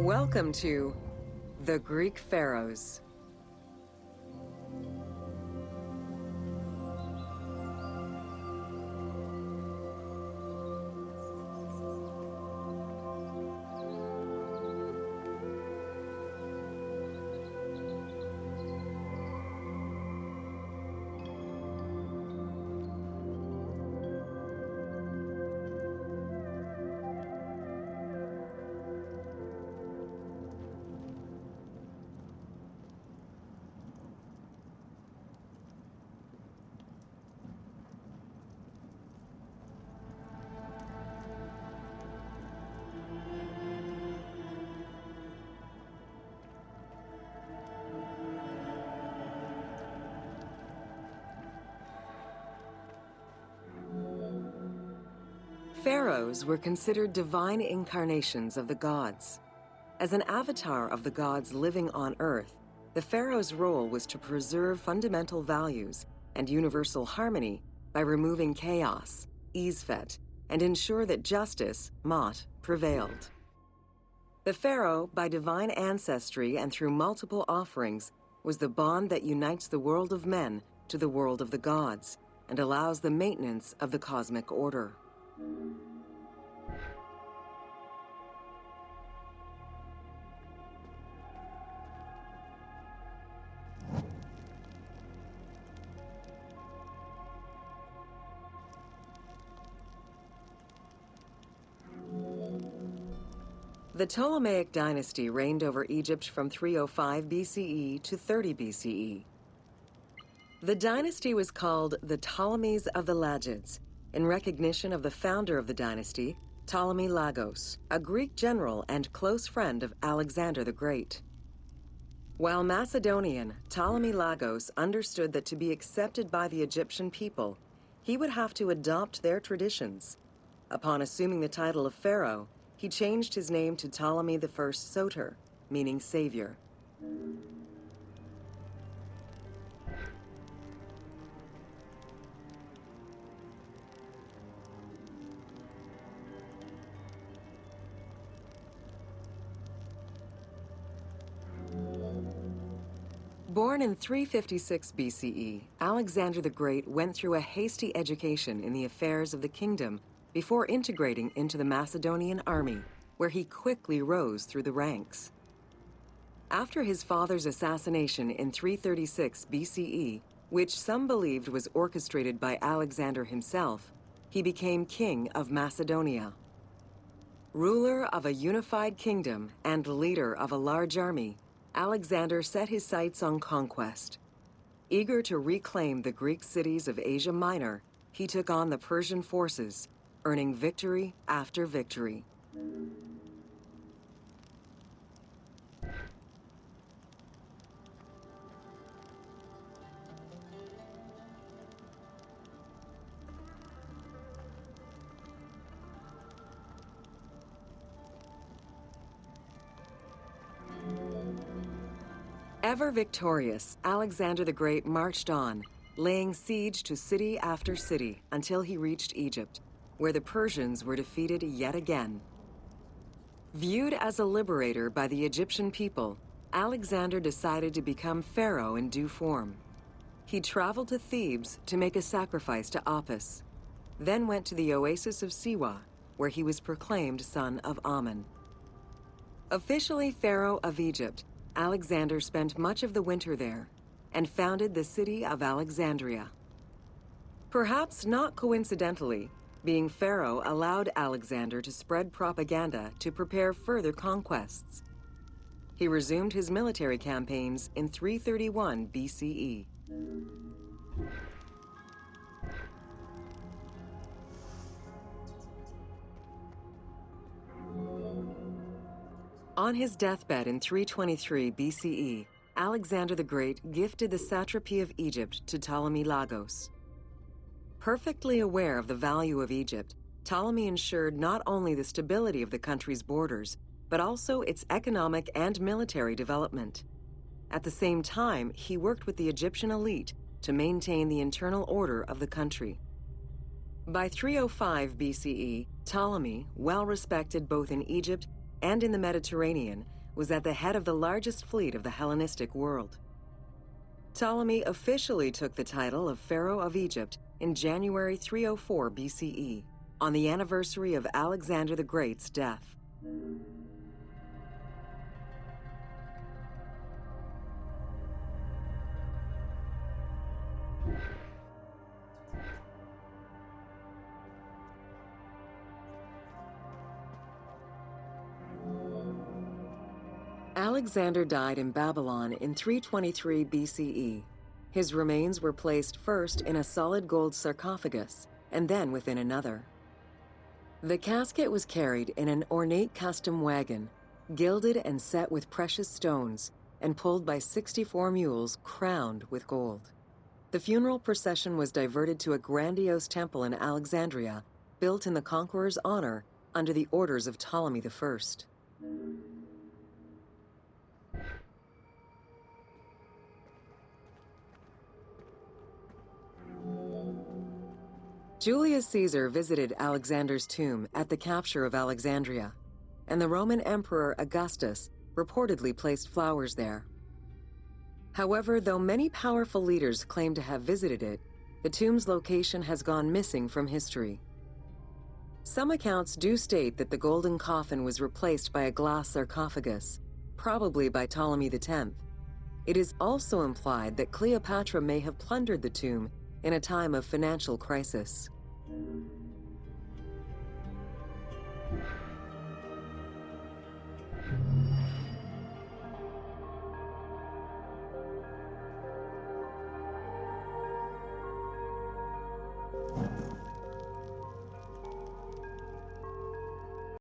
Welcome to the Greek Pharaohs. Pharaohs were considered divine incarnations of the gods. As an avatar of the gods living on Earth, the pharaoh's role was to preserve fundamental values and universal harmony by removing chaos, Isfet, and ensure that justice, Mot, prevailed. The pharaoh, by divine ancestry and through multiple offerings, was the bond that unites the world of men to the world of the gods and allows the maintenance of the cosmic order. The Ptolemaic dynasty reigned over Egypt from 305 BCE to 30 BCE. The dynasty was called the Ptolemies of the Lagids, in recognition of the founder of the dynasty, Ptolemy Lagos, a Greek general and close friend of Alexander the Great. While Macedonian, Ptolemy Lagos understood that to be accepted by the Egyptian people, he would have to adopt their traditions. Upon assuming the title of pharaoh, he changed his name to Ptolemy I Soter, meaning savior. Born in 356 BCE, Alexander the Great went through a hasty education in the affairs of the kingdom before integrating into the Macedonian army, where he quickly rose through the ranks. After his father's assassination in 336 BCE, which some believed was orchestrated by Alexander himself, he became king of Macedonia. Ruler of a unified kingdom and leader of a large army, Alexander set his sights on conquest. Eager to reclaim the Greek cities of Asia Minor, he took on the Persian forces, earning victory after victory. Ever victorious, Alexander the Great marched on, laying siege to city after city until he reached Egypt, where the Persians were defeated yet again. Viewed as a liberator by the Egyptian people, Alexander decided to become pharaoh in due form. He traveled to Thebes to make a sacrifice to Apis, then went to the oasis of Siwa, where he was proclaimed son of Amun. Officially pharaoh of Egypt, Alexander spent much of the winter there and founded the city of Alexandria. Perhaps not coincidentally, being pharaoh allowed Alexander to spread propaganda to prepare further conquests. He resumed his military campaigns in 331 BCE. On his deathbed in 323 BCE, Alexander the Great gifted the satrapy of Egypt to Ptolemy Lagos. Perfectly aware of the value of Egypt, Ptolemy ensured not only the stability of the country's borders, but also its economic and military development. At the same time, he worked with the Egyptian elite to maintain the internal order of the country. By 305 BCE, Ptolemy, well respected both in Egypt and in the Mediterranean, was at the head of the largest fleet of the Hellenistic world. Ptolemy officially took the title of Pharaoh of Egypt in January 304 BCE, on the anniversary of Alexander the Great's death. Alexander died in Babylon in 323 BCE. His remains were placed first in a solid gold sarcophagus, and then within another. The casket was carried in an ornate custom wagon, gilded and set with precious stones, and pulled by 64 mules crowned with gold. The funeral procession was diverted to a grandiose temple in Alexandria, built in the conqueror's honor under the orders of Ptolemy I. Julius Caesar visited Alexander's tomb at the capture of Alexandria, and the Roman Emperor Augustus reportedly placed flowers there. However, though many powerful leaders claim to have visited it, the tomb's location has gone missing from history. Some accounts do state that the golden coffin was replaced by a glass sarcophagus, probably by Ptolemy X. It is also implied that Cleopatra may have plundered the tomb in a time of financial crisis.